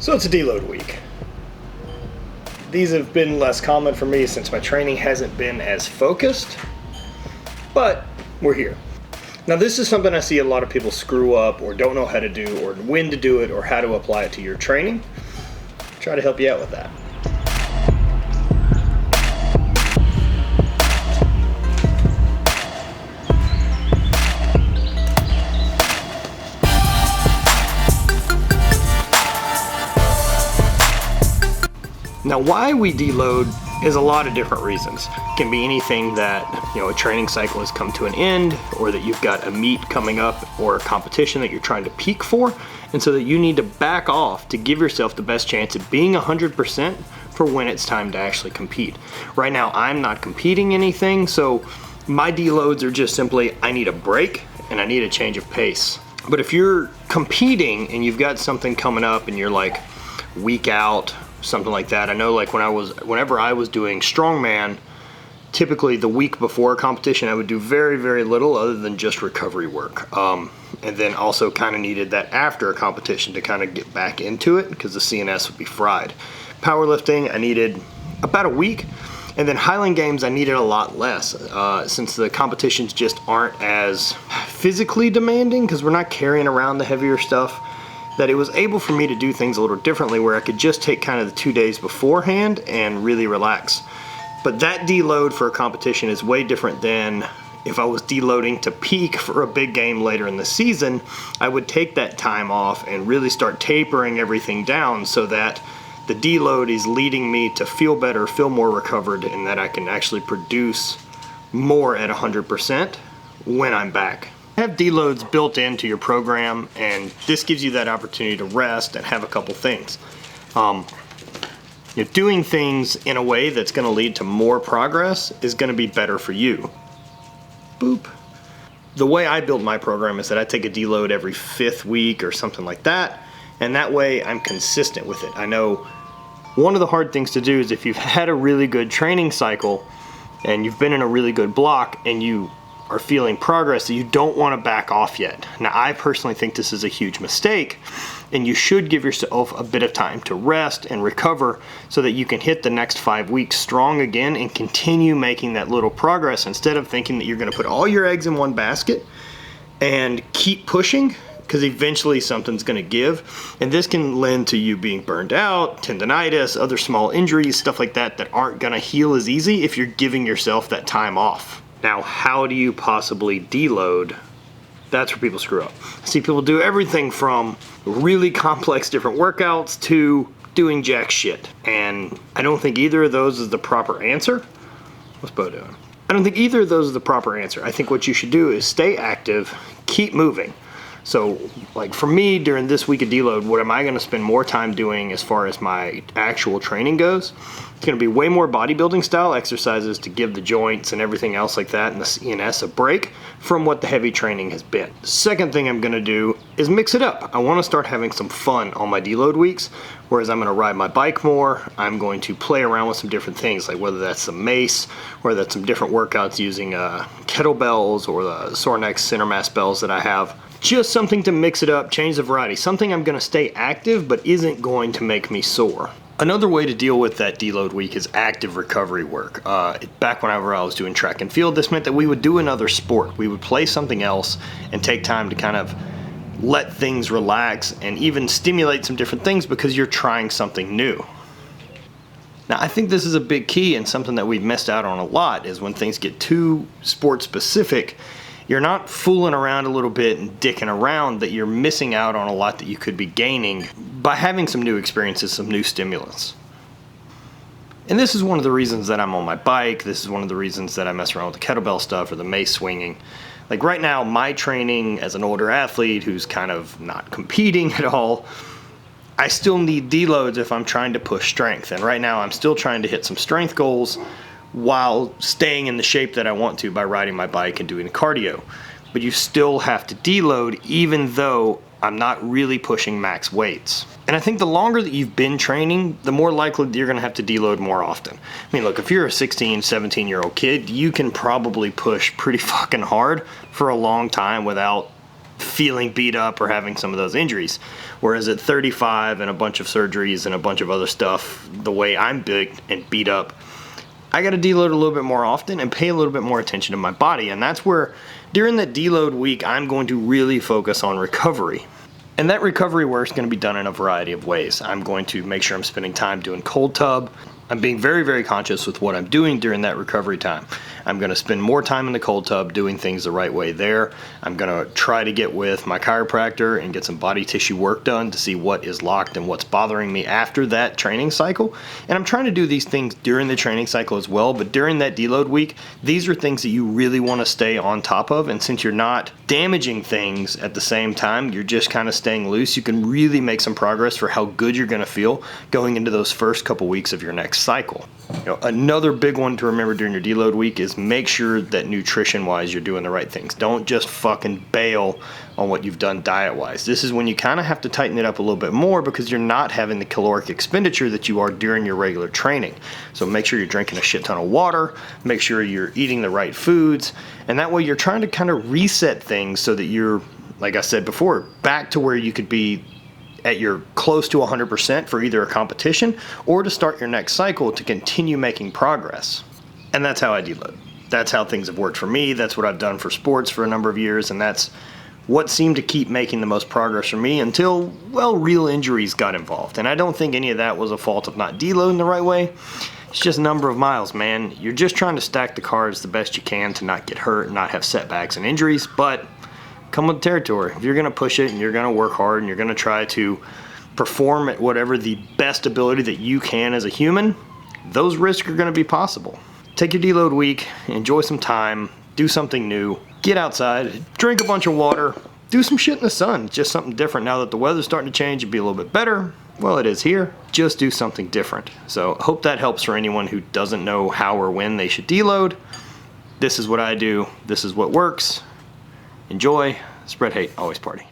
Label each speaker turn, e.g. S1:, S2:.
S1: So it's a deload week. These have been less common for me since my training hasn't been as focused, but we're here. Now this is something I see a lot of people screw up or don't know how to do or when to do it or how to apply it to your training. Try to help you out with that. Now why we deload is a lot of different reasons. It can be anything that, a training cycle has come to an end, or that you've got a meet coming up or a competition that you're trying to peak for, and so that you need to back off to give yourself the best chance at being 100% for when it's time to actually compete. Right now I'm not competing anything, so my deloads are just simply I need a break and I need a change of pace. But if you're competing and you've got something coming up and you're like week out, something like that. I know like whenever I was doing strongman, typically the week before a competition I would do very, very little other than just recovery work. And then also kind of needed that after a competition to kind of get back into it because the CNS would be fried. Powerlifting, I needed about a week. And then Highland Games, I needed a lot less since the competitions just aren't as physically demanding because we're not carrying around the heavier stuff, that it was able for me to do things a little differently where I could just take kind of the 2 days beforehand and really relax. But that deload for a competition is way different than if I was deloading to peak for a big game later in the season. I would take that time off and really start tapering everything down so that the deload is leading me to feel better, feel more recovered, and that I can actually produce more at 100% when I'm back. Have deloads built into your program, and this gives you that opportunity to rest and have a couple things. Doing things in a way that's going to lead to more progress is going to be better for you. Boop. The way I build my program is that I take a deload every 5th week or something like that, and that way I'm consistent with it. I know one of the hard things to do is if you've had a really good training cycle and you've been in a really good block and you are feeling progress, that you don't want to back off yet. Now I personally think this is a huge mistake, and you should give yourself a bit of time to rest and recover so that you can hit the next 5 weeks strong again and continue making that little progress instead of thinking that you're going to put all your eggs in one basket and keep pushing, because eventually something's going to give, and this can lend to you being burned out, tendonitis, other small injuries, stuff like that aren't going to heal as easy if you're giving yourself that time off. Now, how do you possibly deload? That's where people screw up. I see people do everything from really complex different workouts to doing jack shit. And I don't think either of those is the proper answer. What's Bo doing? I don't think either of those is the proper answer. I think what you should do is stay active, keep moving. So, like for me, during this week of deload, what am I going to spend more time doing as far as my actual training goes? It's going to be way more bodybuilding style exercises to give the joints and everything else like that and the CNS a break from what the heavy training has been. The second thing I'm going to do is mix it up. I want to start having some fun on my deload weeks, whereas I'm going to ride my bike more. I'm going to play around with some different things, like whether that's some mace, or that's some different workouts using kettlebells or the Sornex center mass bells that I have. Just something to mix it up, change the variety. Something I'm going to stay active but isn't going to make me sore. Another way to deal with that deload week is active recovery work. Back whenever I was doing track and field, this meant that we would do another sport. We would play something else and take time to kind of let things relax and even stimulate some different things because you're trying something new. Now, I think this is a big key, and something that we've missed out on a lot is when things get too sport specific, you're not fooling around a little bit and dicking around, that you're missing out on a lot that you could be gaining by having some new experiences, some new stimulants. And this is one of the reasons that I'm on my bike. This is one of the reasons that I mess around with the kettlebell stuff or the mace swinging. Like right now, my training as an older athlete who's kind of not competing at all, I still need deloads if I'm trying to push strength. And right now I'm still trying to hit some strength goals while staying in the shape that I want to by riding my bike and doing cardio. But you still have to deload even though I'm not really pushing max weights. And I think the longer that you've been training, the more likely that you're going to have to deload more often. I mean, look, if you're a 16, 17-year-old kid, you can probably push pretty fucking hard for a long time without feeling beat up or having some of those injuries. Whereas at 35 and a bunch of surgeries and a bunch of other stuff, the way I'm big and beat up, I got to deload a little bit more often and pay a little bit more attention to my body. And that's where during that deload week, I'm going to really focus on recovery. And that recovery work is going to be done in a variety of ways. I'm going to make sure I'm spending time doing cold tub. I'm being very, very conscious with what I'm doing during that recovery time. I'm going to spend more time in the cold tub doing things the right way there. I'm going to try to get with my chiropractor and get some body tissue work done to see what is locked and what's bothering me after that training cycle. And I'm trying to do these things during the training cycle as well, but during that deload week, these are things that you really want to stay on top of. And since you're not damaging things at the same time, you're just kind of staying loose, you can really make some progress for how good you're going to feel going into those first couple weeks of your next cycle. Another big one to remember during your deload week is make sure that nutrition-wise you're doing the right things. Don't just fucking bail on what you've done diet-wise. This is when you kind of have to tighten it up a little bit more because you're not having the caloric expenditure that you are during your regular training. So make sure you're drinking a shit ton of water, make sure you're eating the right foods, and that way you're trying to kind of reset things so that you're, like I said before, back to where you could be at your close to 100% for either a competition or to start your next cycle to continue making progress. And that's how I deload. That's how things have worked for me. That's what I've done for sports for a number of years, and that's what seemed to keep making the most progress for me until, well, real injuries got involved. And I don't think any of that was a fault of not deloading the right way. It's just a number of miles, man. You're just trying to stack the cards the best you can to not get hurt and not have setbacks and injuries, but come with the territory. If you're going to push it and you're going to work hard and you're going to try to perform at whatever the best ability that you can as a human, those risks are going to be possible. Take your deload week, enjoy some time, do something new, get outside, drink a bunch of water, do some shit in the sun. Just something different now that the weather's starting to change and be a little bit better. Well, it is here. Just do something different. So hope that helps for anyone who doesn't know how or when they should deload. This is what I do. This is what works. Enjoy, spread hate, always party.